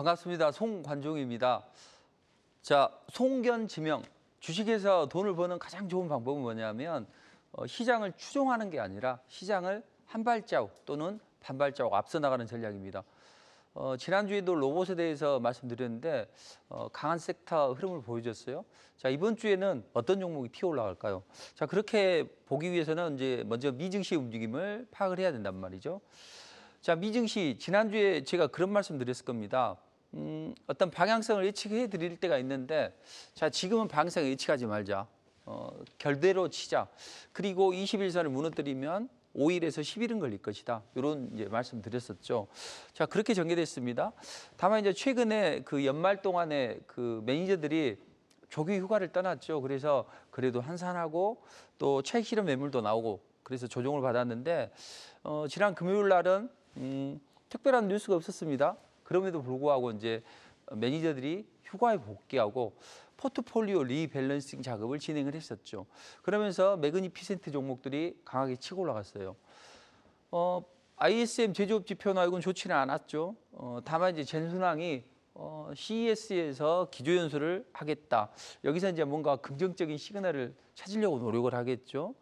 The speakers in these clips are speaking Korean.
반갑습니다. 송관종입니다. 자, 송견지명. 주식에서 돈을 버는 가장 좋은 방법은 뭐냐면 시장을 추종하는 게 아니라 시장을 한 발자국 또는 반 발자국 앞서 나가는 전략입니다. 지난주에도 로봇에 대해서 말씀드렸는데 강한 섹터 흐름을 보여줬어요. 자, 이번 주에는 어떤 종목이 튀어 올라갈까요? 자, 그렇게 보기 위해서는 이제 먼저 미증시 움직임을 파악을 해야 된단 말이죠. 자, 미증시 지난주에 제가 그런 말씀 드렸을 겁니다. 어떤 방향성을 예측해 드릴 때가 있는데, 자, 지금은 방향성을 예측하지 말자. 결대로 치자. 그리고 21선을 무너뜨리면 5일에서 10일은 걸릴 것이다. 이런 이제 말씀 드렸었죠. 자, 그렇게 전개됐습니다. 다만 이제 최근에 그 연말 동안에 그 매니저들이 조기 휴가를 떠났죠. 그래서 그래도 한산하고 또 차익 실현 매물도 나오고 그래서 조정을 받았는데 지난 금요일 날은 특별한 뉴스가 없었습니다. 그럼에도 불구하고 이제 매니저들이 휴가에 복귀하고 포트폴리오 리밸런싱 작업을 진행을 했었죠. 그러면서 매그니피센트 종목들이 강하게 치고 올라갔어요. ISM 제조업 지표나 이건 좋지는 않았죠. 다만 이제 젠순항이 CES에서 기조연설을 하겠다. 여기서 이제 뭔가 긍정적인 시그널을 찾으려고 노력을 하겠죠.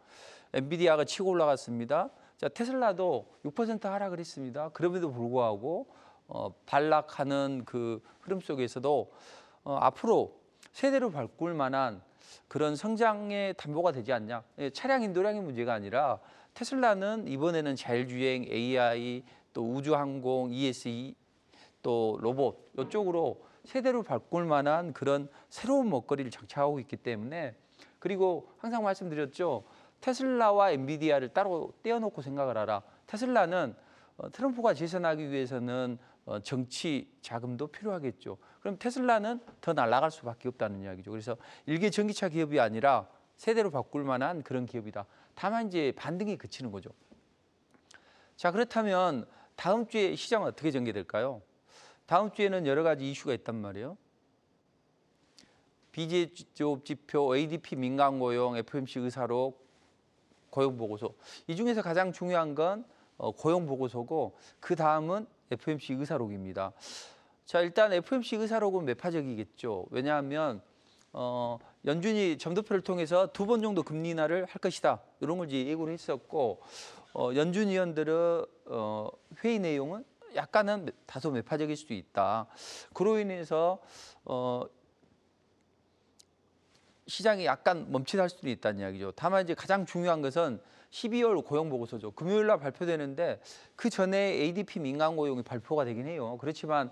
엔비디아가 치고 올라갔습니다. 자, 테슬라도 6% 하락을 했습니다. 그럼에도 불구하고 반락하는 그 흐름 속에서도 앞으로 세대로 바꿀 만한 그런 성장의 담보가 되지 않냐. 차량 인도량의 문제가 아니라 테슬라는 이번에는 자율주행, AI, 또 우주항공, ESG, 또 로봇 이쪽으로 세대로 바꿀 만한 그런 새로운 먹거리를 장착하고 있기 때문에, 그리고 항상 말씀드렸죠. 테슬라와 엔비디아를 따로 떼어놓고 생각을 하라. 테슬라는 트럼프가 재선하기 위해서는 정치 자금도 필요하겠죠. 그럼 테슬라는 더 날아갈 수밖에 없다는 이야기죠. 그래서 일개 전기차 기업이 아니라 세대로 바꿀 만한 그런 기업이다. 다만 이제 반등이 그치는 거죠. 자, 그렇다면 다음 주에 시장은 어떻게 전개될까요? 다음 주에는 여러 가지 이슈가 있단 말이에요. BJ 지표, ADP 민간 고용, FOMC 의사록, 고용 보고서. 이 중에서 가장 중요한 건 고용 보고서고 그 다음은 FOMC 의사록입니다. 자, 일단 FOMC 의사록은 매파적이겠죠. 왜냐하면 연준이 점도표를 통해서 2번 정도 금리 인하를 할 것이다. 이런 걸 이제 예고를 했었고 연준 위원들의 회의 내용은 약간은 다소 매파적일 수도 있다. 그로 인해서 시장이 약간 멈칫할 수도 있다는 이야기죠. 다만 이제 가장 중요한 것은 12월 고용 보고서죠. 금요일 날 발표되는데 그 전에 ADP 민간 고용이 발표가 되긴 해요. 그렇지만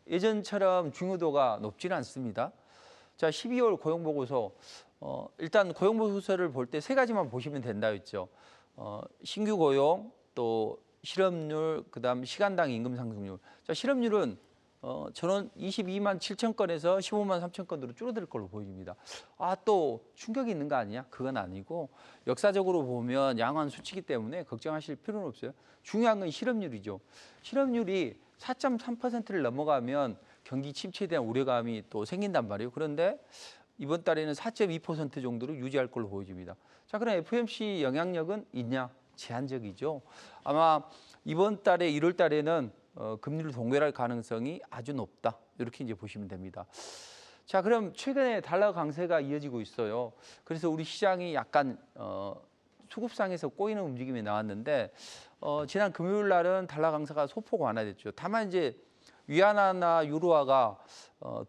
예전처럼 중요도가 높지는 않습니다. 자, 12월 고용 보고서 일단 고용 보고서를 볼 때 세 가지만 보시면 된다 했죠. 신규 고용, 또 실업률, 그다음 시간당 임금 상승률. 자, 실업률은 저는 22만 7천 건에서 15만 3천 건으로 줄어들 걸로 보입니다. 아, 또 충격이 있는 거 아니냐? 그건 아니고 역사적으로 보면 양호한 수치이기 때문에 걱정하실 필요는 없어요. 중요한 건 실업률이죠. 실업률이 4.3%를 넘어가면 경기 침체에 대한 우려감이 또 생긴단 말이에요. 그런데 이번 달에는 4.2% 정도로 유지할 걸로 보여집니다. 자, 그럼 FOMC 영향력은 있냐? 제한적이죠. 아마 이번 달에 1월 달에는 금리를 동결할 가능성이 아주 높다. 이렇게 이제 보시면 됩니다. 자, 그럼 최근에 달러 강세가 이어지고 있어요. 그래서 우리 시장이 약간 수급상에서 꼬이는 움직임이 나왔는데 지난 금요일 날은 달러 강세가 소폭 완화됐죠. 다만 이제 위안화나 유로화가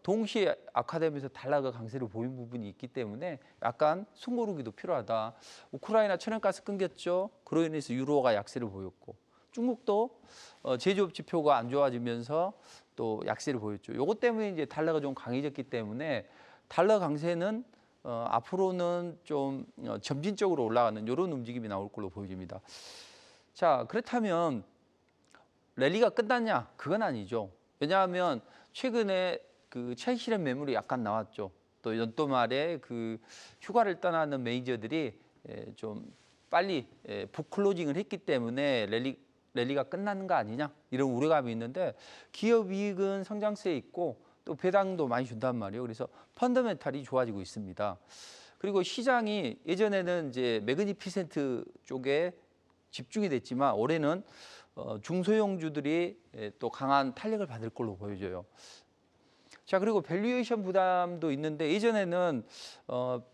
동시에 악화되면서 달러가 강세를 보인 부분이 있기 때문에 약간 숨고르기도 필요하다. 우크라이나 천연가스 끊겼죠. 그로 인해서 유로화가 약세를 보였고 중국도 제조업 지표가 안 좋아지면서 또 약세를 보였죠. 이것 때문에 이제 달러가 좀 강해졌기 때문에 달러 강세는 앞으로는 좀 점진적으로 올라가는 이런 움직임이 나올 걸로 보여집니다. 자, 그렇다면 랠리가 끝났냐? 그건 아니죠. 왜냐하면 최근에 그 차익 실현 매물이 약간 나왔죠. 또 연도 말에 그 휴가를 떠나는 매니저들이 좀 빨리 북클로징을 했기 때문에 랠리가 끝나는 거 아니냐? 이런 우려감이 있는데 기업 이익은 성장세에 있고 또 배당도 많이 준단 말이에요. 그래서 펀더멘탈이 좋아지고 있습니다. 그리고 시장이 예전에는 이제 매그니피센트 쪽에 집중이 됐지만 올해는 중소형주들이 또 강한 탄력을 받을 걸로 보여져요. 자, 그리고 밸류에이션 부담도 있는데 예전에는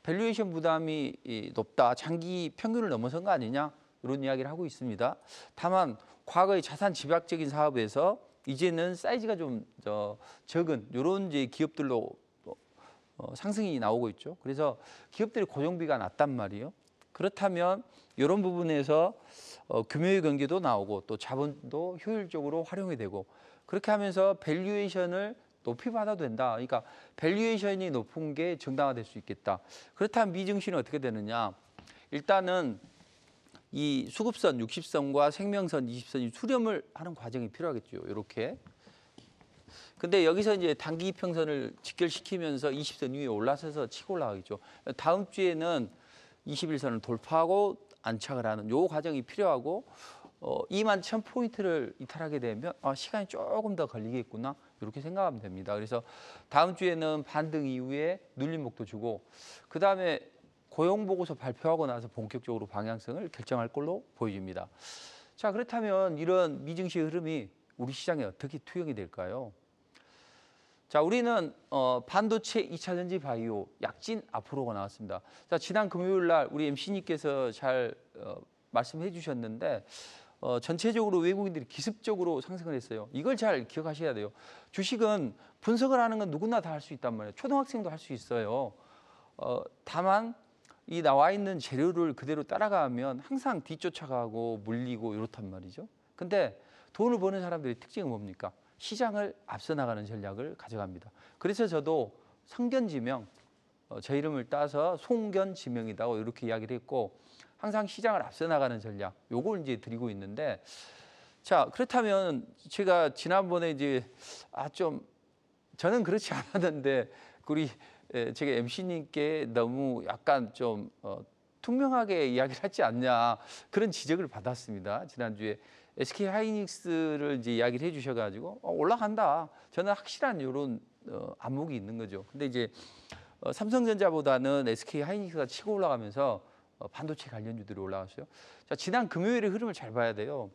밸류에이션 부담이 높다, 장기 평균을 넘어선 거 아니냐 이런 이야기를 하고 있습니다. 다만 과거의 자산 집약적인 사업에서 이제는 사이즈가 좀 적은 이런 이제 기업들로 상승이 나오고 있죠. 그래서 기업들의 고정비가 낮단 말이에요. 그렇다면 이런 부분에서 금융의 경계도 나오고 또 자본도 효율적으로 활용이 되고 그렇게 하면서 밸류에이션을 높이 받아도 된다. 그러니까 밸류에이션이 높은 게 정당화될 수 있겠다. 그렇다면 미증시는 어떻게 되느냐? 일단은 이 수급선 60선과 생명선 20선이 수렴을 하는 과정이 필요하겠죠. 이렇게. 근데 여기서 이제 단기 이평선을 직결시키면서 20선 위에 올라서서 치고 올라가겠죠. 다음 주에는 21선을 돌파하고 안착을 하는 요 과정이 필요하고 21,000포인트를 이탈하게 되면 시간이 조금 더 걸리겠구나 이렇게 생각하면 됩니다. 그래서 다음 주에는 반등 이후에 눌림목도 주고 그다음에 고용보고서 발표하고 나서 본격적으로 방향성을 결정할 걸로 보여집니다. 자, 그렇다면 이런 미증시의 흐름이 우리 시장에 어떻게 투영이 될까요? 자, 우리는 반도체, 2차 전지, 바이오, 약진 앞으로가 나왔습니다. 자, 지난 금요일 날 우리 MC님께서 잘 말씀해 주셨는데 전체적으로 외국인들이 기습적으로 상승을 했어요. 이걸 잘 기억하셔야 돼요. 주식은 분석을 하는 건 누구나 다 할 수 있단 말이에요. 초등학생도 할 수 있어요. 다만 이 나와 있는 재료를 그대로 따라가면 항상 뒤쫓아가고 물리고 이렇단 말이죠. 근데 돈을 버는 사람들의 특징은 뭡니까? 시장을 앞서 나가는 전략을 가져갑니다. 그래서 저도 성견지명, 제 이름을 따서 송견지명이다 이렇게 이야기를 했고 항상 시장을 앞서 나가는 전략, 요걸 이제 드리고 있는데 자, 그렇다면 제가 지난번에 이제 저는 그렇지 않았는데 우리 제가 MC님께 너무 약간 좀 투명하게 이야기를 하지 않냐 그런 지적을 받았습니다. 지난주에 SK 하이닉스를 이제 이야기를 해주셔가지고 올라간다. 저는 확실한 이런 안목이 있는 거죠. 근데 이제 삼성전자보다는 SK 하이닉스가 치고 올라가면서 반도체 관련주들이 올라갔어요. 자, 지난 금요일의 흐름을 잘 봐야 돼요.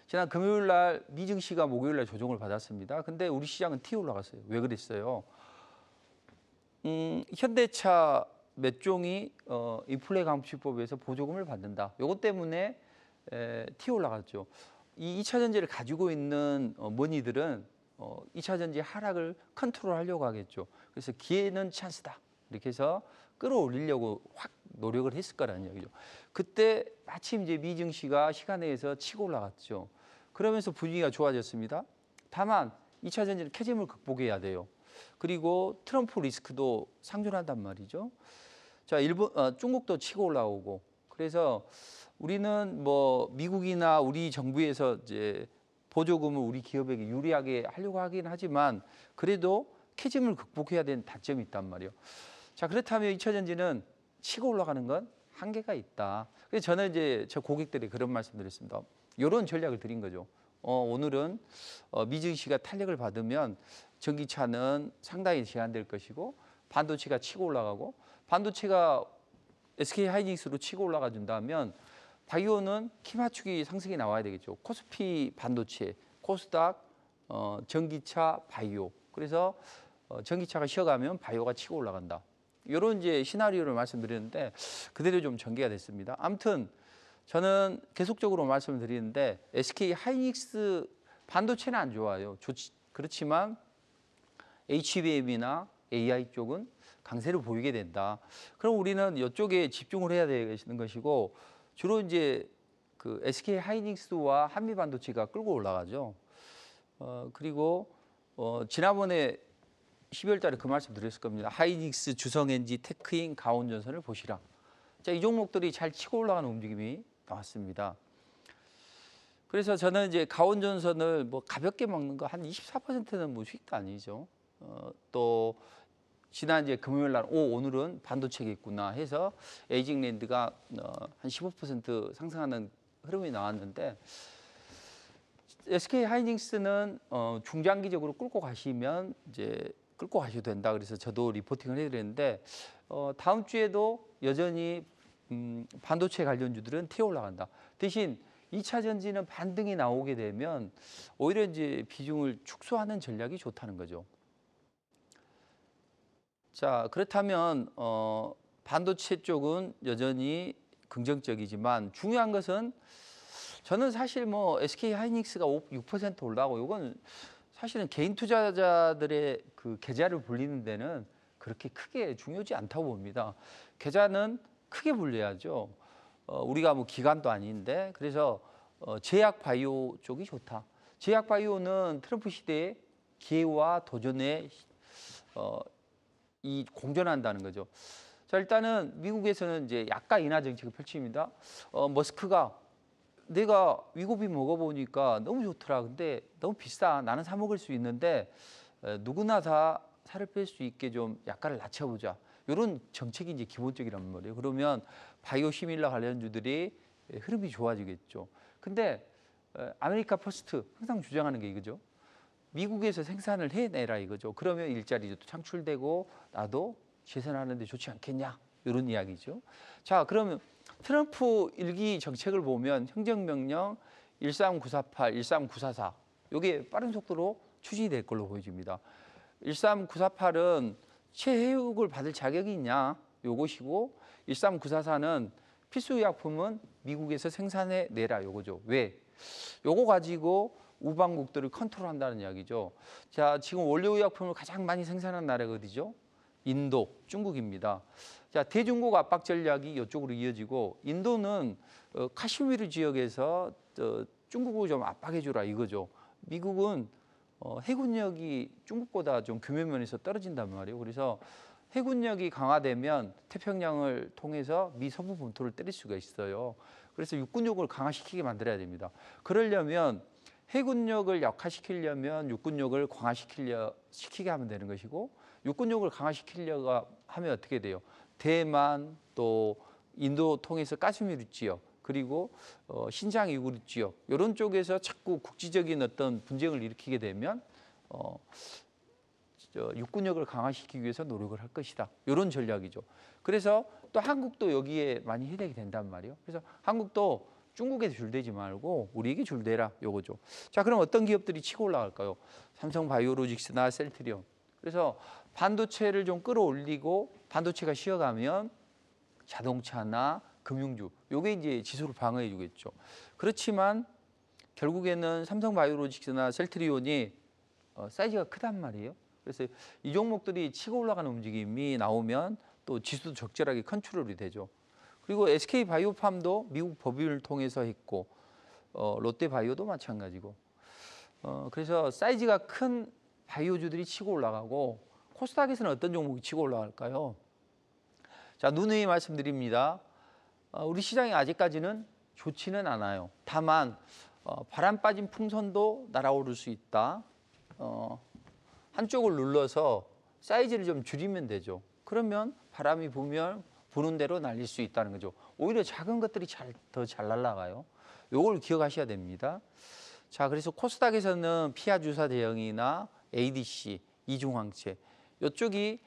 지난 금요일 날 미증시가 목요일 날 조정을 받았습니다. 근데 우리 시장은 튀어 올라갔어요. 왜 그랬어요? 현대차 몇 종이 인플레 감축법에서 보조금을 받는다. 이것 때문에 튀어 올라갔죠. 이 2차 전지를 가지고 있는 머니들은 2차 전지 하락을 컨트롤하려고 하겠죠. 그래서 기회는 찬스다. 이렇게 해서 끌어올리려고 확 노력을 했을 거라는 얘기죠. 그때 마침 이제 미증시가 시간에서 치고 올라갔죠. 그러면서 분위기가 좋아졌습니다. 다만 2차 전지는 캐즘을 극복해야 돼요. 그리고 트럼프 리스크도 상존한단 말이죠. 자, 중국도 치고 올라오고 그래서 우리는 뭐 미국이나 우리 정부에서 이제 보조금을 우리 기업에게 유리하게 하려고 하긴 하지만 그래도 캐즘을 극복해야 되는 단점이 있단 말이에요. 자, 그렇다면 2차 전지는 치고 올라가는 건 한계가 있다. 그래서 저는 이제 저 고객들이 그런 말씀드렸습니다. 이런 전략을 드린 거죠. 오늘은 미증시가 탄력을 받으면 전기차는 상당히 제한될 것이고 반도체가 치고 올라가고 반도체가 SK 하이닉스로 치고 올라가 준다면 바이오는 키 맞추기 상승이 나와야 되겠죠. 코스피 반도체, 코스닥, 전기차, 바이오. 그래서 전기차가 쉬어가면 바이오가 치고 올라간다. 이런 이제 시나리오를 말씀드렸는데 그대로 좀 전개가 됐습니다. 아무튼 저는 계속적으로 말씀을 드리는데 SK 하이닉스 반도체는 안 좋아요. 그렇지만 HBM이나 AI 쪽은 강세를 보이게 된다. 그럼 우리는 이쪽에 집중을 해야 되는 것이고 주로 이제 그 SK 하이닉스와 한미 반도체가 끌고 올라가죠. 그리고 지난번에 12월 달에 그 말씀 드렸을 겁니다. 하이닉스, 주성엔지, 테크인, 가온전선을 보시라. 자, 이 종목들이 잘 치고 올라가는 움직임이 나왔습니다. 그래서 저는 이제 가온전선을 뭐 가볍게 먹는 거 한 24%는 뭐 수익도 아니죠. 또 지난 이제 금요일 날 오늘은 반도체겠구나 해서 에이징랜드가 한 15% 상승하는 흐름이 나왔는데 SK 하이닉스는 중장기적으로 끌고 가시면 이제 끌고 가셔도 된다. 그래서 저도 리포팅을 해드렸는데 다음 주에도 여전히 반도체 관련주들은 튀어 올라간다. 대신 2차 전지는 반등이 나오게 되면 오히려 이제 비중을 축소하는 전략이 좋다는 거죠. 자, 그렇다면 반도체 쪽은 여전히 긍정적이지만 중요한 것은 저는 사실 뭐 SK 하이닉스가 6% 올라가고 이건 사실은 개인 투자자들의 그 계좌를 불리는 데는 그렇게 크게 중요하지 않다고 봅니다. 계좌는 크게 불려야죠. 우리가 뭐 기관도 아닌데 그래서 제약 바이오 쪽이 좋다. 제약 바이오는 트럼프 시대에 기회와 도전에 이 공존한다는 거죠. 자, 일단은 미국에서는 이제 약가 인하 정책을 펼칩니다. 머스크가 내가 위고비 먹어보니까 너무 좋더라. 근데 너무 비싸. 나는 사 먹을 수 있는데 누구나 다 살을 뺄 수 있게 좀 약가를 낮춰보자. 이런 정책이 이제 기본적이란 말이에요. 그러면 바이오 시밀러 관련주들이 흐름이 좋아지겠죠. 근데 아메리카 퍼스트 항상 주장하는 게 이거죠. 미국에서 생산을 해내라 이거죠. 그러면 일자리도 창출되고 나도 재산하는데 좋지 않겠냐 이런 이야기죠. 자, 그러면 트럼프 일기 정책을 보면 행정명령 13948, 13944 이게 빠른 속도로 추진이 될 걸로 보여집니다. 13948은 최혜국을 받을 자격이 있냐 요것이고 13944는 필수의약품은 미국에서 생산해 내라 요거죠. 왜? 요거 가지고 우방국들을 컨트롤한다는 이야기죠. 자, 지금 원료의약품을 가장 많이 생산하는 나라가 어디죠? 인도, 중국입니다. 자, 대중국 압박 전략이 이쪽으로 이어지고 인도는 카슈미르 지역에서 중국을 좀 압박해 주라 이거죠. 미국은 해군력이 중국보다 좀 규모 면에서 떨어진단 말이에요. 그래서 해군력이 강화되면 태평양을 통해서 미 서부 본토를 때릴 수가 있어요. 그래서 육군력을 강화시키게 만들어야 됩니다. 그러려면 해군력을 약화시키려면 육군력을 강화시키게 하면 되는 것이고 육군력을 강화시키려고 하면 어떻게 돼요? 대만 또 인도 통해서 카슈미르 지역 그리고 신장 위구르 지역 이런 쪽에서 자꾸 국지적인 어떤 분쟁을 일으키게 되면 육군력을 강화시키기 위해서 노력을 할 것이다. 이런 전략이죠. 그래서 또 한국도 여기에 많이 해당이 된단 말이에요. 그래서 한국도 중국에 줄대지 말고 우리에게 줄대라 요거죠. 자, 그럼 어떤 기업들이 치고 올라갈까요? 삼성바이오로직스나 셀트리온. 그래서 반도체를 좀 끌어올리고 반도체가 쉬어가면 자동차나 금융주 요게 이제 지수를 방어해 주겠죠. 그렇지만 결국에는 삼성바이오로직스나 셀트리온이 사이즈가 크단 말이에요. 그래서 이 종목들이 치고 올라가는 움직임이 나오면 또 지수도 적절하게 컨트롤이 되죠. 그리고 SK바이오팜도 미국 법인을 통해서 했고 롯데바이오도 마찬가지고 그래서 사이즈가 큰 바이오주들이 치고 올라가고 코스닥에서는 어떤 종목이 치고 올라갈까요? 자, 누누이 말씀드립니다. 우리 시장이 아직까지는 좋지는 않아요. 다만 바람 빠진 풍선도 날아오를 수 있다. 한쪽을 눌러서 사이즈를 좀 줄이면 되죠. 그러면 바람이 부는 대로 날릴 수 있다는 거죠. 오히려 작은 것들이 더 잘 날아가요. 요걸 기억하셔야 됩니다. 자, 그래서 코스닥에서는 피아주사 대형이나 ADC, 이중항체 이쪽이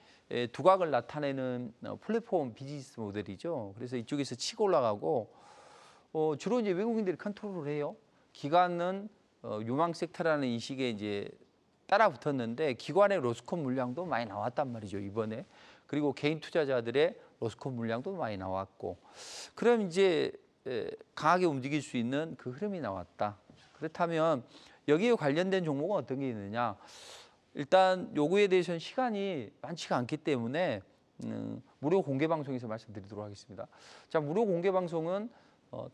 두각을 나타내는 플랫폼 비즈니스 모델이죠. 그래서 이쪽에서 치고 올라가고 주로 이제 외국인들이 컨트롤을 해요. 기관은 유망 섹터라는 인식에 이제 따라 붙었는데 기관의 로스콘 물량도 많이 나왔단 말이죠, 이번에. 그리고 개인 투자자들의 로스콘 물량도 많이 나왔고. 그럼 이제 강하게 움직일 수 있는 그 흐름이 나왔다. 그렇다면 여기에 관련된 종목은 어떤 게 있느냐? 일단 요거에 대해서는 시간이 많지가 않기 때문에 무료 공개 방송에서 말씀드리도록 하겠습니다. 자, 무료 공개 방송은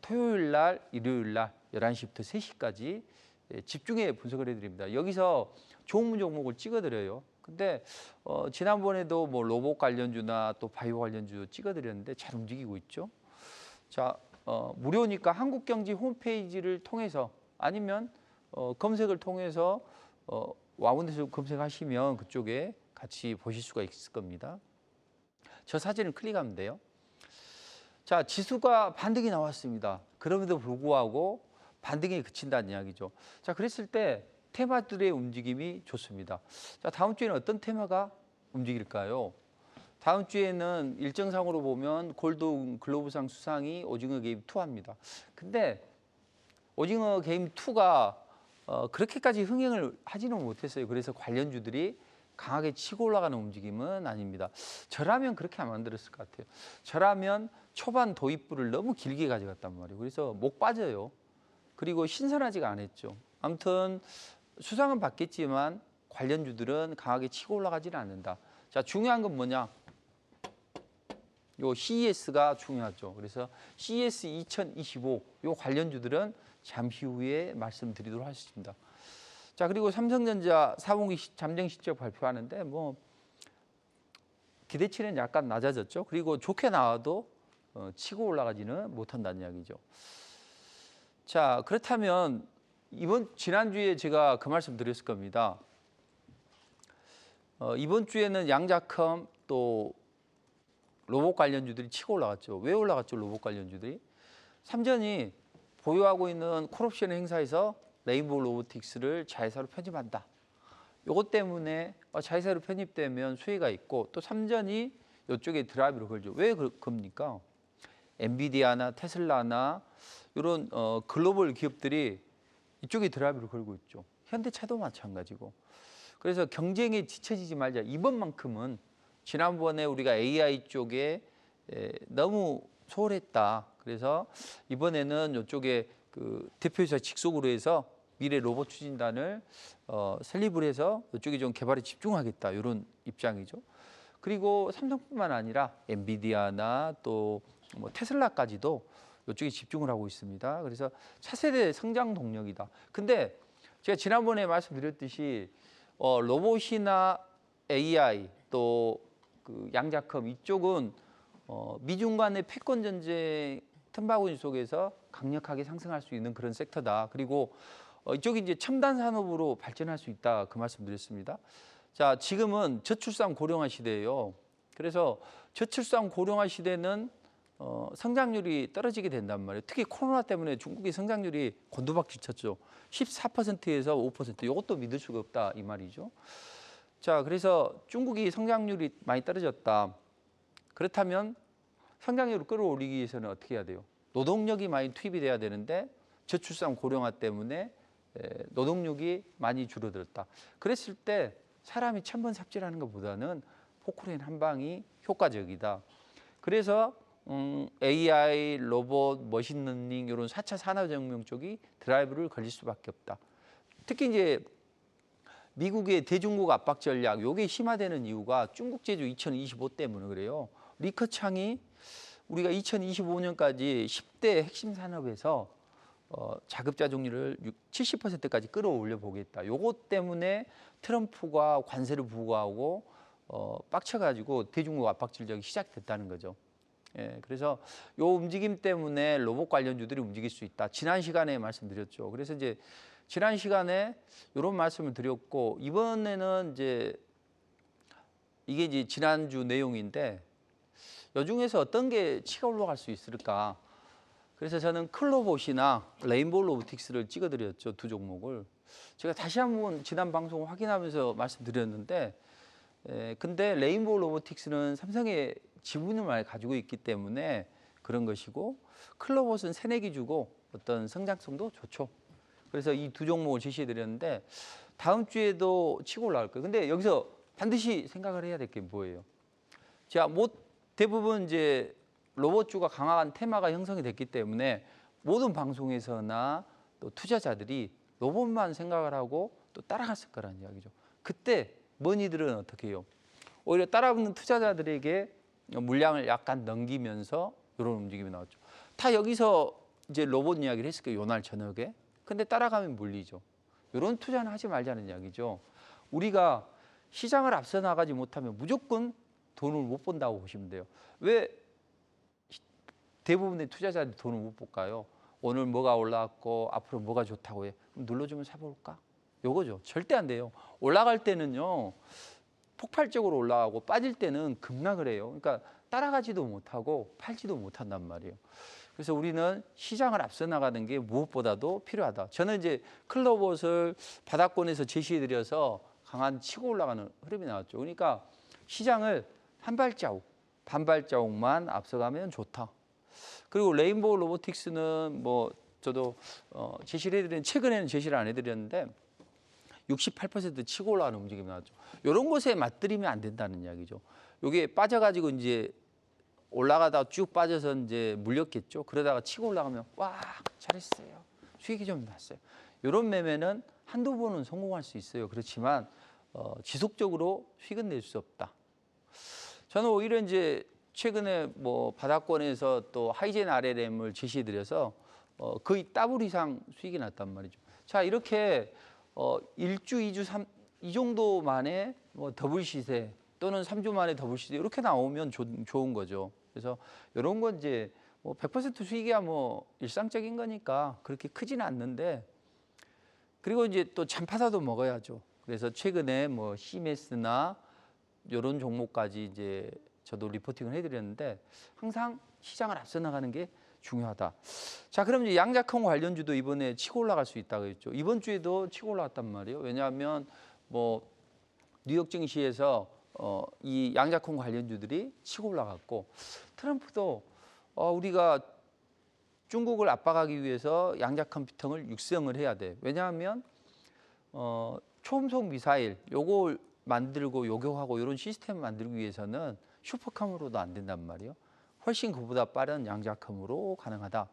토요일 날, 일요일 날 11시부터 3시까지 집중해 분석을 해드립니다. 여기서 좋은 종목을 찍어드려요. 근데 지난번에도 뭐 로봇 관련주나 또 바이오 관련주 찍어드렸는데 잘 움직이고 있죠. 자, 무료니까 한국경제 홈페이지를 통해서 아니면 검색을 통해서 와운데서 검색하시면 그쪽에 같이 보실 수가 있을 겁니다. 저 사진을 클릭하면 돼요. 자, 지수가 반등이 나왔습니다. 그럼에도 불구하고 반등이 그친다는 이야기죠. 자, 그랬을 때 테마들의 움직임이 좋습니다. 자, 다음 주에는 어떤 테마가 움직일까요? 다음 주에는 일정상으로 보면 골드 글로브상 수상이 오징어 게임 2합니다. 근데 오징어 게임 2가 그렇게까지 흥행을 하지는 못했어요. 그래서 관련주들이 강하게 치고 올라가는 움직임은 아닙니다. 저라면 그렇게 안 만들었을 것 같아요. 저라면 초반 도입부를 너무 길게 가져갔단 말이에요. 그래서 목 빠져요. 그리고 신선하지가 않았죠. 아무튼 수상은 받겠지만 관련주들은 강하게 치고 올라가지는 않는다. 자, 중요한 건 뭐냐? 요 CES가 중요하죠. 그래서 CES 2025 요 관련주들은 잠시 후에 말씀드리도록 하겠습니다. 자, 그리고 삼성전자 4분기 잠정 실적 발표하는데 뭐 기대치는 약간 낮아졌죠. 그리고 좋게 나와도 치고 올라가지는 못한다는 이야기죠. 자, 그렇다면 지난주에 제가 그 말씀 드렸을 겁니다. 이번 주에는 양자컴 또 로봇 관련주들이 치고 올라갔죠. 왜 올라갔죠? 로봇 관련주들이. 삼전이 보유하고 있는 콜옵션 행사에서 레인보우 로보틱스를 자회사로 편입한다. 요것 때문에 자회사로 편입되면 수혜가 있고 또 삼전이 이쪽에 드라이브를 걸죠. 왜 겁니까? 엔비디아나 테슬라나 이런 글로벌 기업들이 이쪽에 드라이브를 걸고 있죠. 현대차도 마찬가지고. 그래서 경쟁에 지쳐지지 말자. 이번만큼은 지난번에 우리가 AI 쪽에 너무 소홀했다. 그래서 이번에는 이쪽에 그 대표이사 직속으로 해서 미래 로봇 추진단을 설립을 해서 이쪽에 좀 개발에 집중하겠다. 이런 입장이죠. 그리고 삼성뿐만 아니라 엔비디아나 또 뭐 테슬라까지도 이쪽에 집중을 하고 있습니다. 그래서 차세대 성장 동력이다. 근데 제가 지난번에 말씀드렸듯이 로봇이나 AI 또 그 양자컴 이쪽은 미중 간의 패권 전쟁 틈바구니 속에서 강력하게 상승할 수 있는 그런 섹터다. 그리고 이쪽이 이제 첨단 산업으로 발전할 수 있다. 그 말씀드렸습니다. 자, 지금은 저출산 고령화 시대예요. 그래서 저출산 고령화 시대는 성장률이 떨어지게 된단 말이에요. 특히 코로나 때문에 중국의 성장률이 곤두박질 쳤죠. 14%에서 5%. 이것도 믿을 수가 없다 이 말이죠. 자, 그래서 중국이 성장률이 많이 떨어졌다. 그렇다면 성장률을 끌어올리기 위해서는 어떻게 해야 돼요? 노동력이 많이 투입이 돼야 되는데 저출산 고령화 때문에 노동력이 많이 줄어들었다. 그랬을 때 사람이 천번 삽질하는 것보다는 포크레인 한 방이 효과적이다. 그래서 AI, 로봇, 머신러닝 이런 4차 산업혁명 쪽이 드라이브를 걸릴 수밖에 없다. 특히 이제 미국의 대중국 압박 전략, 요게 심화되는 이유가 중국 제조 2025 때문에 그래요. 리커창이 우리가 2025년까지 10대 핵심 산업에서 자급자 종률을 70%까지 끌어올려 보겠다. 요것 때문에 트럼프가 관세를 부과하고 빡쳐가지고 대중국 압박 전략이 시작됐다는 거죠. 예, 그래서 요 움직임 때문에 로봇 관련주들이 움직일 수 있다. 지난 시간에 말씀드렸죠. 그래서 이제 지난 시간에 이런 말씀을 드렸고 이번에는 이제 이게 이제 지난주 내용인데 이 중에서 어떤 게 치가 올라갈 수 있을까? 그래서 저는 클로봇이나 레인보우 로보틱스를 찍어드렸죠. 두 종목을. 제가 다시 한번 지난 방송 확인하면서 말씀드렸는데 근데 레인보우 로보틱스는 삼성의 지분을 많이 가지고 있기 때문에 그런 것이고 클로봇은 새내기 주고 어떤 성장성도 좋죠. 그래서 이 두 종목을 제시해드렸는데 다음 주에도 치고 올라갈 거예요. 근데 여기서 반드시 생각을 해야 될 게 뭐예요? 자, 대부분 이제 로봇주가 강한 테마가 형성이 됐기 때문에 모든 방송에서나 또 투자자들이 로봇만 생각을 하고 또 따라갔을 거라는 이야기죠. 그때 머니들은 어떻게 해요? 오히려 따라붙는 투자자들에게 물량을 약간 넘기면서 이런 움직임이 나왔죠. 다 여기서 이제 로봇 이야기를 했을 거예요. 요날 저녁에. 근데 따라가면 물리죠. 이런 투자는 하지 말자는 이야기죠. 우리가 시장을 앞서 나가지 못하면 무조건 돈을 못 번다고 보시면 돼요. 왜 대부분의 투자자들이 돈을 못 볼까요? 오늘 뭐가 올라왔고 앞으로 뭐가 좋다고 해. 그럼 눌러주면 사볼까? 요거죠. 절대 안 돼요. 올라갈 때는요. 폭발적으로 올라가고 빠질 때는 급락을 해요. 그러니까 따라가지도 못하고 팔지도 못한단 말이에요. 그래서 우리는 시장을 앞서 나가는 게 무엇보다도 필요하다. 저는 이제 클로봇을 바닥권에서 제시해드려서 강한 치고 올라가는 흐름이 나왔죠. 그러니까 시장을 한 발자국, 반 발자국만 앞서가면 좋다. 그리고 레인보우 로보틱스는 뭐 저도 제시를 해드린 최근에는 제시를 안 해드렸는데 68% 치고 올라가는 움직임이 나왔죠. 이런 것에 맞들이면 안 된다는 이야기죠. 이게 빠져가지고 이제 올라가다가 쭉 빠져서 이제 물렸겠죠. 그러다가 치고 올라가면 와 잘했어요. 수익이 좀 났어요. 이런 매매는 한두 번은 성공할 수 있어요. 그렇지만 지속적으로 수익은 낼 수 없다. 저는 오히려 이제 최근에 뭐 바닥권에서 또 하이젠 RLM을 제시해드려서 거의 더블 이상 수익이 났단 말이죠. 자 이렇게 1주, 2주, 2 정도 만에 뭐 더블 시세 또는 3주 만에 더블 시세 이렇게 나오면 좋은 거죠. 그래서 이런 건 이제 뭐 100% 수익이야 뭐 일상적인 거니까 그렇게 크지는 않는데 그리고 이제 또 잔파사도 먹어야죠. 그래서 최근에 뭐 CMS나 이런 종목까지 이제 저도 리포팅을 해드렸는데 항상 시장을 앞서 나가는 게 중요하다. 자, 그럼 이제 양자컴 관련주도 이번에 치고 올라갈 수 있다고 했죠. 이번 주에도 치고 올라갔단 말이에요. 왜냐하면 뭐 뉴욕 증시에서 이 양자컴 관련주들이 치고 올라갔고 트럼프도 우리가 중국을 압박하기 위해서 양자컴 피통을 육성을 해야 돼. 왜냐하면 초음속 미사일 요걸 만들고 요격하고 이런 시스템을 만들기 위해서는 슈퍼컴으로도 안 된단 말이에요. 훨씬 그보다 빠른 양자컴으로 가능하다.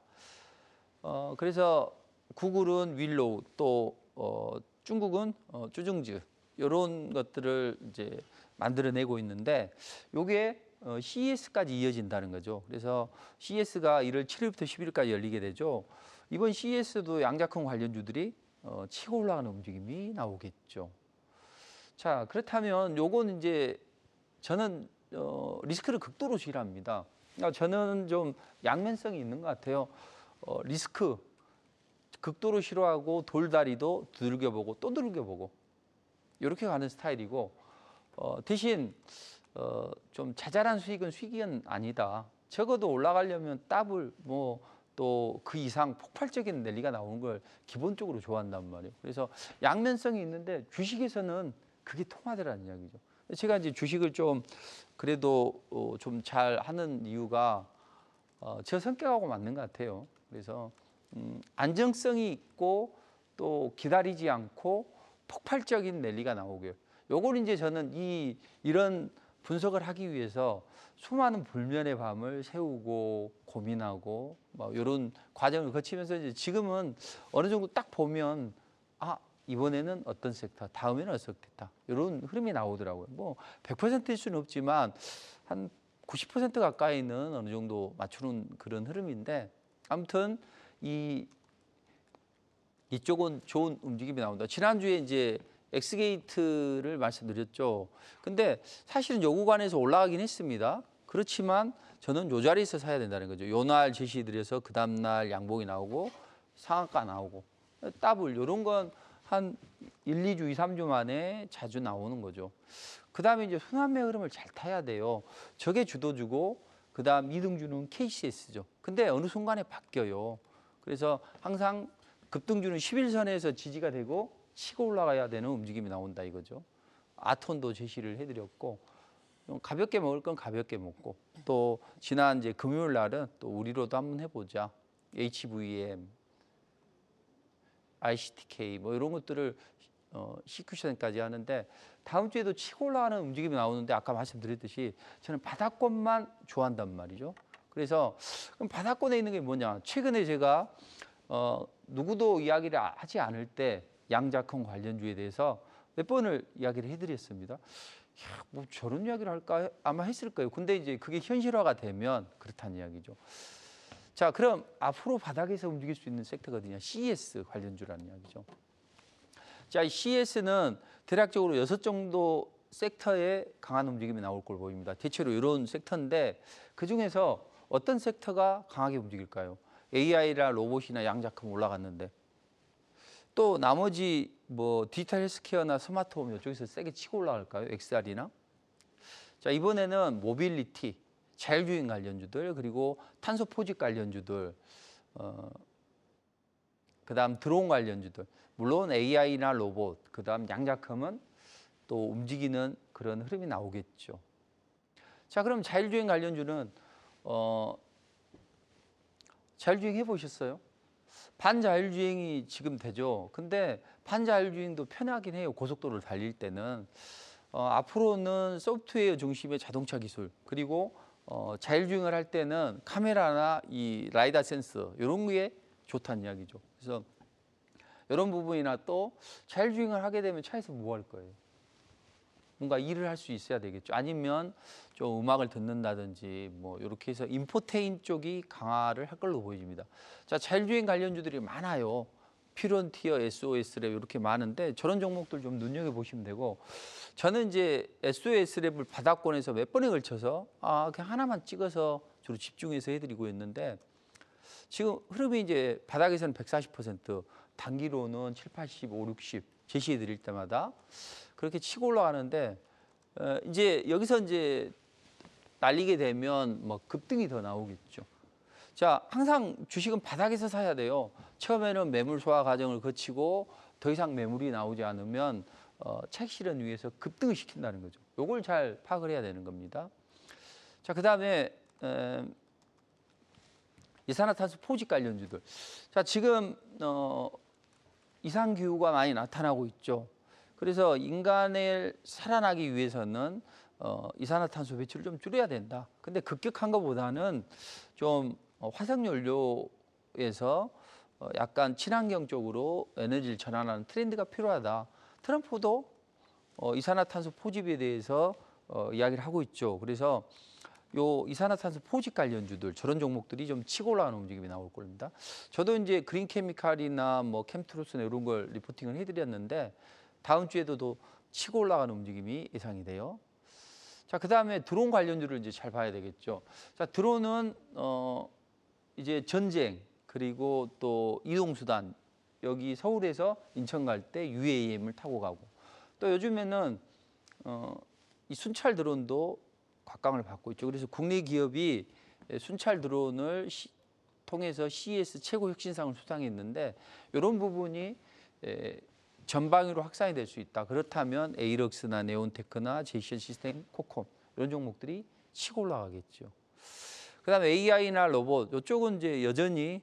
그래서 구글은 윌로우 또 중국은 쭈중즈 이런 것들을 이제 만들어내고 있는데 요게 CES까지 이어진다는 거죠. 그래서 CES가 1월 7일부터 10일까지 열리게 되죠. 이번 CES도 양자컴 관련주들이 치고 올라가는 움직임이 나오겠죠. 자, 그렇다면 요건 이제 저는 리스크를 극도로 싫어합니다. 그러니까 저는 좀 양면성이 있는 것 같아요. 리스크 극도로 싫어하고 돌다리도 두들겨보고 또 두들겨보고 이렇게 가는 스타일이고 대신 좀 자잘한 수익은 수익은 아니다. 적어도 올라가려면 더블 뭐 또 그 이상 폭발적인 랠리가 나오는 걸 기본적으로 좋아한단 말이에요. 그래서 양면성이 있는데 주식에서는 그게 통하더라는 이야기죠. 제가 이제 주식을 좀 그래도 좀 잘 하는 이유가 제 성격하고 맞는 것 같아요. 그래서 안정성이 있고 또 기다리지 않고 폭발적인 랠리가 나오고요. 요걸 이제 저는 이런 분석을 하기 위해서 수많은 불면의 밤을 새우고 고민하고 뭐 이런 과정을 거치면서 이제 지금은 어느 정도 딱 보면 이번에는 어떤 섹터, 다음에는 어떤 섹터 이런 흐름이 나오더라고요. 뭐 100%일 수는 없지만 한 90% 가까이는 어느 정도 맞추는 그런 흐름인데 아무튼 이쪽은 좋은 움직임이 나온다. 지난주에 이제 엑스게이트를 말씀드렸죠. 근데 사실은 요 구간에서 올라가긴 했습니다. 그렇지만 저는 요 자리에서 사야 된다는 거죠. 요 날 제시드려서 그 다음날 양봉이 나오고 상한가 나오고 더블 이런 건 한 1, 2주, 2, 3주 만에 자주 나오는 거죠. 그 다음에 이제 순환매 흐름을 잘 타야 돼요. 저게 주도주고 그 다음 2등주는 KCS죠. 근데 어느 순간에 바뀌어요. 그래서 항상 급등주는 11선에서 지지가 되고 치고 올라가야 되는 움직임이 나온다 이거죠. 아톤도 제시를 해드렸고 가볍게 먹을 건 가볍게 먹고 또 지난 이제 금요일 날은 또 우리로도 한번 해보자. HVM, ICTK 뭐 이런 것들을 CQ션까지 하는데 다음 주에도 치고 올라가는 움직임이 나오는데 아까 말씀드렸듯이 저는 바닥권만 좋아한단 말이죠. 그래서 그럼 바닥권에 있는 게 뭐냐? 최근에 제가 누구도 이야기를 하지 않을 때 양자컴 관련주에 대해서 몇 번을 이야기를 해드렸습니다. 뭐 저런 이야기를 할까? 아마 했을 거예요. 근데 이제 그게 현실화가 되면 그렇다는 이야기죠. 자, 그럼 앞으로 바닥에서 움직일 수 있는 섹터가 어디냐? CES 관련주라는 이야기죠. 자, 이 CES는 대략적으로 6 정도 섹터에 강한 움직임이 나올 걸 보입니다. 대체로 이런 섹터인데 그중에서 어떤 섹터가 강하게 움직일까요? AI나 로봇이나 양자컴 올라갔는데 또 나머지 뭐 디지털 헬스케어나 스마트홈 이쪽에서 세게 치고 올라갈까요? XR이나? 자, 이번에는 모빌리티, 자율주행 관련주들 그리고 탄소 포집 관련주들 그다음 드론 관련주들 물론 AI나 로봇 그다음 양자컴은 또 움직이는 그런 흐름이 나오겠죠. 자, 그럼 자율주행 관련주는 자율주행 해보셨어요? 반자율주행이 지금 되죠. 근데 반자율주행도 편하긴 해요. 고속도로를 달릴 때는. 앞으로는 소프트웨어 중심의 자동차 기술, 그리고 자율주행을 할 때는 카메라나 이 라이다 센서 이런 게 좋다는 이야기죠. 그래서 이런 부분이나 또 자율주행을 하게 되면 차에서 뭐 할 거예요? 뭔가 일을 할 수 있어야 되겠죠. 아니면 좀 음악을 듣는다든지 뭐 이렇게 해서 인포테인 쪽이 강화를 할 걸로 보여집니다. 자, 자율주행 관련주들이 많아요. 피론티어, SOS랩 이렇게 많은데 저런 종목들 좀 눈여겨 보시면 되고, 저는 이제 SOS랩을 바닥권에서 몇 번에 걸쳐서 그냥 하나만 찍어서 주로 집중해서 해드리고 있는데, 지금 흐름이 이제 바닥에서는 140%, 단기로는 7, 80, 5, 60 제시해 드릴 때마다 그렇게 치고 올라가는데, 이제 여기서 이제 날리게 되면 뭐 급등이 더 나오겠죠. 자, 항상 주식은 바닥에서 사야 돼요. 처음에는 매물 소화 과정을 거치고 더 이상 매물이 나오지 않으면 차익 실현 위해서 급등을 시킨다는 거죠. 요걸 잘 파악을 해야 되는 겁니다. 자, 그다음에 이산화탄소 포집 관련주들. 자, 지금 이상 기후가 많이 나타나고 있죠. 그래서 인간을 살아나기 위해서는 이산화탄소 배출을 좀 줄여야 된다. 근데 급격한 것보다는 좀 화석연료에서 약간 친환경 쪽으로 에너지를 전환하는 트렌드가 필요하다. 트럼프도 이산화탄소 포집에 대해서 이야기를 하고 있죠. 그래서 요 이산화탄소 포집 관련주들, 저런 종목들이 좀 치고 올라가는 움직임이 나올 겁니다. 저도 이제 그린케미칼이나 뭐 캠트로스나 이런 걸 리포팅을 해드렸는데 다음 주에도 또 치고 올라가는 움직임이 예상이 돼요. 자, 그다음에 드론 관련주를 이제 잘 봐야 되겠죠. 자, 드론은 이제 전쟁, 그리고 또 이동수단, 여기 서울에서 인천 갈 때 UAM을 타고 가고, 또 요즘에는 이 순찰 드론도 곽광을 받고 있죠. 그래서 국내 기업이 순찰 드론을 통해서 CES 최고 혁신상을 수상했는데, 이런 부분이 전방위로 확산이 될 수 있다. 그렇다면 에이럭스나 네온테크나 제이션 시스템, 코콤 이런 종목들이 치고 올라가겠죠. 그다음에 AI나 로봇, 이쪽은 이제 여전히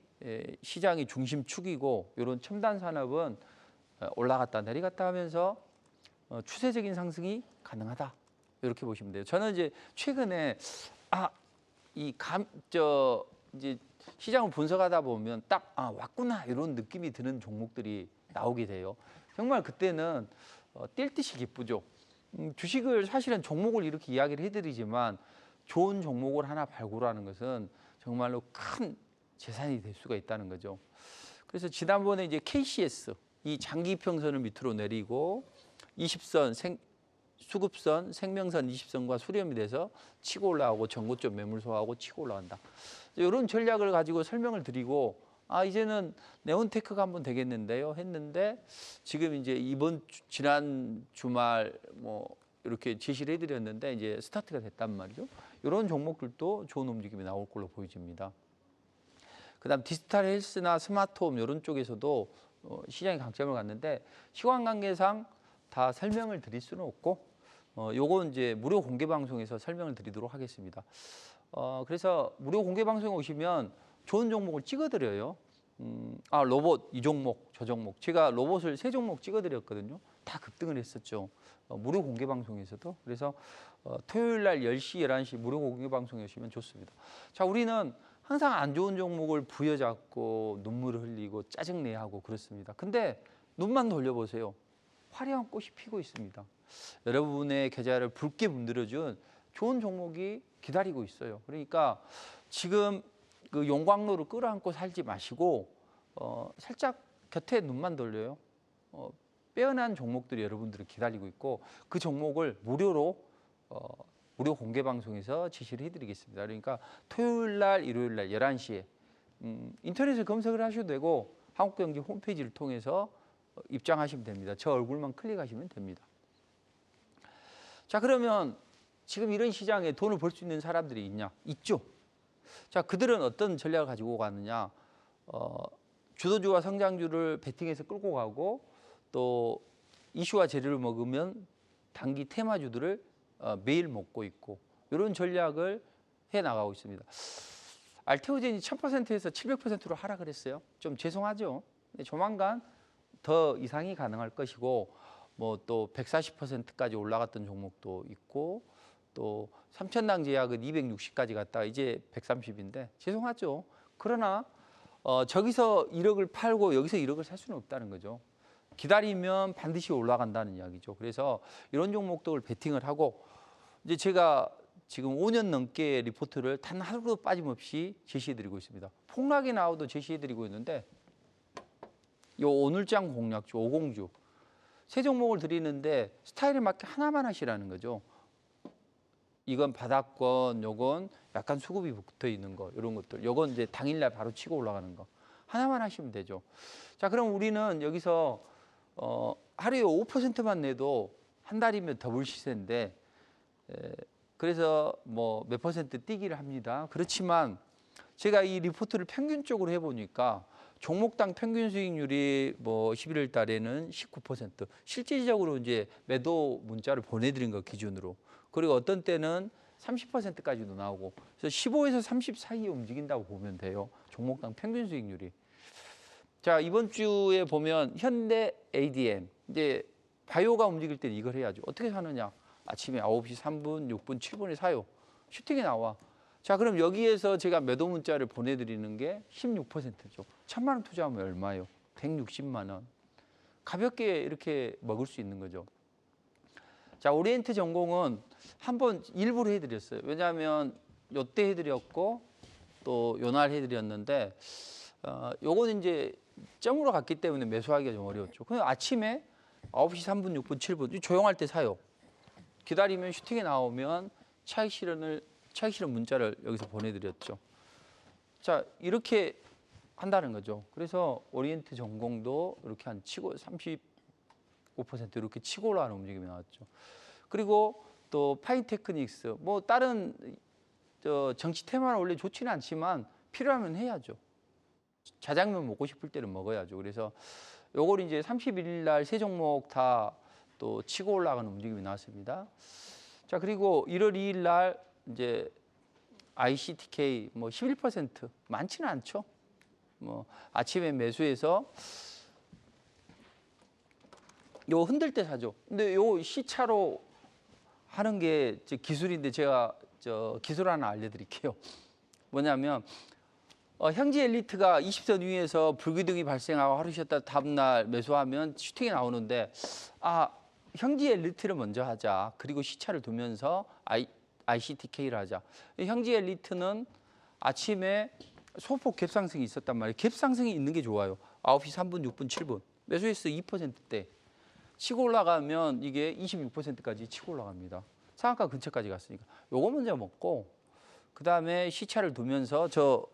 시장이 중심축이고, 이런 첨단 산업은 올라갔다 내려갔다 하면서 추세적인 상승이 가능하다. 이렇게 보시면 돼요. 저는 이제 최근에 이제 시장을 분석하다 보면 딱 왔구나 이런 느낌이 드는 종목들이 나오게 돼요. 정말 그때는 뛸 듯이 기쁘죠. 주식을 사실은 종목을 이렇게 이야기를 해드리지만 좋은 종목을 하나 발굴하는 것은 정말로 큰 재산이 될 수가 있다는 거죠. 그래서 지난번에 이제 KCS 이 장기 평선을 밑으로 내리고 20선 수급선, 생명선 20선과 수렴이 돼서 치고 올라가고 전고점 매물 소화하고 치고 올라간다. 이런 전략을 가지고 설명을 드리고 이제는 네온테크가 한번 되겠는데요 했는데, 지금 이제 지난 주말 뭐 이렇게 제시를 해드렸는데 이제 스타트가 됐단 말이죠. 이런 종목들도 좋은 움직임이 나올 걸로 보여집니다. 그다음 디지털 헬스나 스마트홈 이런 쪽에서도 시장이 강점을 갖는데, 시간 관계상 다 설명을 드릴 수는 없고 요건 이제 무료 공개 방송에서 설명을 드리도록 하겠습니다. 그래서 무료 공개 방송에 오시면 좋은 종목을 찍어드려요. 로봇 이 종목, 저 종목. 제가 로봇을 3종목 찍어드렸거든요. 다 급등을 했었죠. 무료 공개 방송에서도. 그래서 토요일 날 10시, 11시 무료 공개 방송에 오시면 좋습니다. 자, 우리는 항상 안 좋은 종목을 부여잡고 눈물을 흘리고 짜증내야 하고 그렇습니다. 근데 눈만 돌려보세요. 화려한 꽃이 피고 있습니다. 여러분의 계좌를 붉게 문드러준 좋은 종목이 기다리고 있어요. 그러니까 지금 그 용광로를 끌어안고 살지 마시고 살짝 곁에 눈만 돌려요. 빼어난 종목들이 여러분들을 기다리고 있고, 그 종목을 무료 공개 방송에서 제시를 해드리겠습니다. 그러니까 토요일 날, 일요일 날 11시에 인터넷에 검색을 하셔도 되고 한국경제 홈페이지를 통해서 입장하시면 됩니다. 저 얼굴만 클릭하시면 됩니다. 자, 그러면 지금 이런 시장에 돈을 벌 수 있는 사람들이 있냐? 있죠. 자, 그들은 어떤 전략을 가지고 가느냐? 주도주와 성장주를 베팅해서 끌고 가고, 또 이슈와 재료를 먹으면 단기 테마주들을 매일 먹고 있고, 이런 전략을 해 나가고 있습니다. 알테오젠이 1000%에서 700%로 하락을 했어요. 좀 죄송하죠. 조만간 더 이상이 가능할 것이고 뭐 또 140%까지 올라갔던 종목도 있고 또 삼천당 제약은 260까지 갔다가 이제 130인데 죄송하죠. 그러나 저기서 1억을 팔고 여기서 1억을 살 수는 없다는 거죠. 기다리면 반드시 올라간다는 이야기죠. 그래서 이런 종목들을 베팅을 하고 이제 제가 지금 5년 넘게 리포트를 단 하루도 빠짐없이 제시해드리고 있습니다. 폭락이 나와도 제시해드리고 있는데 요 오늘장 공략주, 오공주 세 종목을 드리는데 스타일에 맞게 하나만 하시라는 거죠. 이건 바닥권, 요건 약간 수급이 붙어 있는 거, 이런 것들. 요건 이제 당일날 바로 치고 올라가는 거. 하나만 하시면 되죠. 자, 그럼 우리는 여기서 하루에 5%만 내도 한 달이면 더블 시세인데 그래서 뭐 몇 퍼센트 뛰기를 합니다. 그렇지만 제가 이 리포트를 평균적으로 해보니까 종목당 평균 수익률이 뭐 11월 달에는 19%, 실질적으로 이제 매도 문자를 보내드린 것 기준으로. 그리고 어떤 때는 30%까지도 나오고, 그래서 15에서 30 사이에 움직인다고 보면 돼요. 종목당 평균 수익률이. 자, 이번 주에 보면 현대 ADM, 이제 바이오가 움직일 때는 이걸 해야죠. 어떻게 사느냐? 아침에 9시 3분, 6분, 7분에 사요. 슈팅이 나와. 자, 그럼 여기에서 제가 매도 문자를 보내드리는 게 16%죠. 1000만 원 투자하면 얼마예요? 160만 원. 가볍게 이렇게 먹을 수 있는 거죠. 자, 오리엔트 전공은 한번 일부러 해드렸어요. 왜냐하면 요때 해드렸고 또 요날 해드렸는데 요거는 이제 점으로 갔기 때문에 매수하기가 좀 어려웠죠. 그냥 아침에 9시 3분, 6분, 7분 조용할 때 사요. 기다리면 슈팅이 나오면 차익 실현 문자를 여기서 보내드렸죠. 자, 이렇게 한다는 거죠. 그래서 오리엔트 전공도 이렇게 한 치고 35% 이렇게 치고 올라가는 움직임이 나왔죠. 그리고 또 파이테크닉스 뭐 다른 정치 테마는 원래 좋지는 않지만 필요하면 해야죠. 자장면 먹고 싶을 때는 먹어야죠. 그래서 요걸 이제 31일 날 세 종목 다 또 치고 올라가는 움직임이 나왔습니다. 자, 그리고 1월 2일 날 이제 ICTK 뭐 11% 많지는 않죠. 뭐 아침에 매수해서 요 흔들 때 사죠. 근데 요 시차로 하는 게 기술인데 제가 기술 하나 알려드릴게요. 뭐냐면 형지 엘리트가 20선 위에서 불기둥이 발생하고 하루 쉬었다 다음날 매수하면 슈팅이 나오는데 형지 엘리트를 먼저 하자. 그리고 시차를 두면서 ICTK를 하자. 형지 엘리트는 아침에 소폭 갭상승이 있었단 말이에요. 갭상승이 있는 게 좋아요. 9시 3분, 6분, 7분. 매수해서 2%대. 치고 올라가면 이게 26%까지 치고 올라갑니다. 상한가 근처까지 갔으니까. 요거 먼저 먹고 그다음에 시차를 두면서 저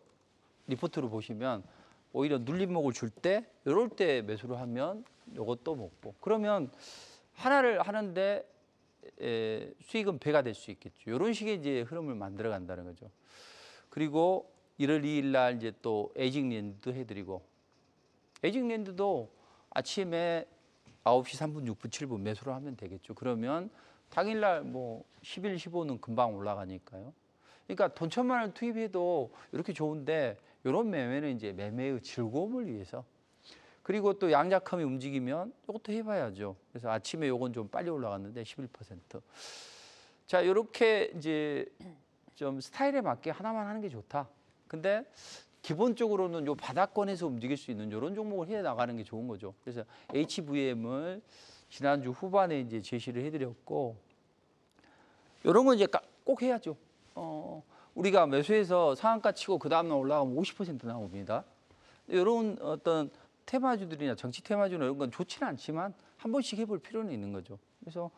리포트로 보시면 오히려 눌림목을 줄 때 이럴 때 매수를 하면 요것도 먹고 그러면 하나를 하는데 수익은 배가 될 수 있겠죠. 이런 식의 이제 흐름을 만들어 간다는 거죠. 그리고 1월 2일 날 이제 또 에이징랜드도 해드리고 에이징랜드도 아침에 9시 3분, 6분, 7분 매수를 하면 되겠죠. 그러면 당일날 뭐 10일, 15는 금방 올라가니까요. 그러니까 돈 1000만 원 투입해도 이렇게 좋은데 이런 매매는 이제 매매의 즐거움을 위해서 그리고 또 양자컴이 움직이면 이것도 해봐야죠. 그래서 아침에 요건 좀 빨리 올라갔는데 11%. 자, 이렇게 이제 좀 스타일에 맞게 하나만 하는 게 좋다. 근데 기본적으로는 요 바닥권에서 움직일 수 있는 이런 종목을 해 나가는 게 좋은 거죠. 그래서 HVM을 지난주 후반에 이제 제시를 해드렸고 이런 거 이제 꼭 해야죠. 우리가 매수해서 상한가 치고 그 다음날 올라가면 50% 나옵니다. 이런 어떤 테마주들이나 정치 테마주나 이런 건 좋지는 않지만 한 번씩 해볼 필요는 있는 거죠. 그래서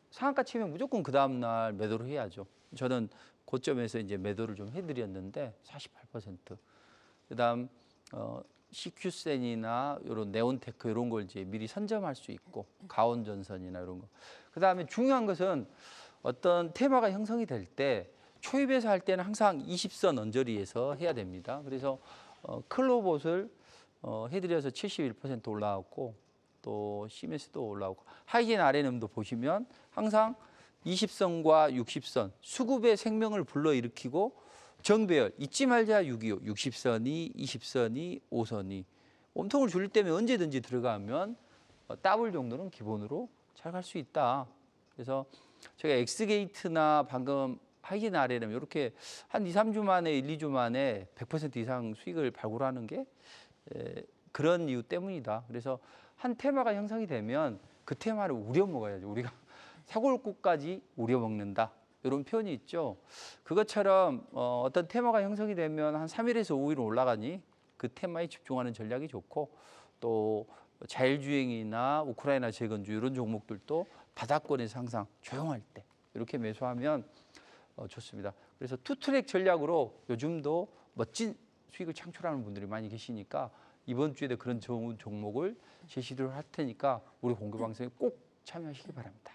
상한가 치면 무조건 그 다음날 매도를 해야죠. 저는 고점에서 이제 매도를 좀 해드렸는데 48%. 그다음 CQ센이나 이런 네온테크 이런 걸 이제 미리 선점할 수 있고 가온전선이나 이런 거. 그다음에 중요한 것은 어떤 테마가 형성이 될 때 초입에서 할 때는 항상 20선 언저리에서 해야 됩니다. 그래서 클로봇을 해드려서 71% 올라왔고 또 시메스도 올라오고 하이젠 RNM도 보시면 항상 20선과 60선 수급의 생명을 불러일으키고 정배열 잊지 말자 625, 60선이, 20선이, 5선이 몸통을 줄일 때면 언제든지 들어가면 더블 정도는 기본으로 잘 갈 수 있다. 그래서 제가 엑스게이트나 방금 하이긴 아래는 이렇게 한 2, 3주 만에 1, 2주 만에 100% 이상 수익을 발굴하는 게 그런 이유 때문이다. 그래서 한 테마가 형성이 되면 그 테마를 우려먹어야죠. 우리가 사골국까지 우려먹는다. 이런 표현이 있죠. 그것처럼 어떤 테마가 형성이 되면 한 3일에서 5일 올라가니 그 테마에 집중하는 전략이 좋고 또 자율주행이나 우크라이나 재건주 이런 종목들도 바닥권에서 항상 조용할 때 이렇게 매수하면 좋습니다. 그래서 투트랙 전략으로 요즘도 멋진 수익을 창출하는 분들이 많이 계시니까 이번 주에도 그런 좋은 종목을 제시를 할 테니까 우리 공개 방송에 꼭 참여하시기 바랍니다.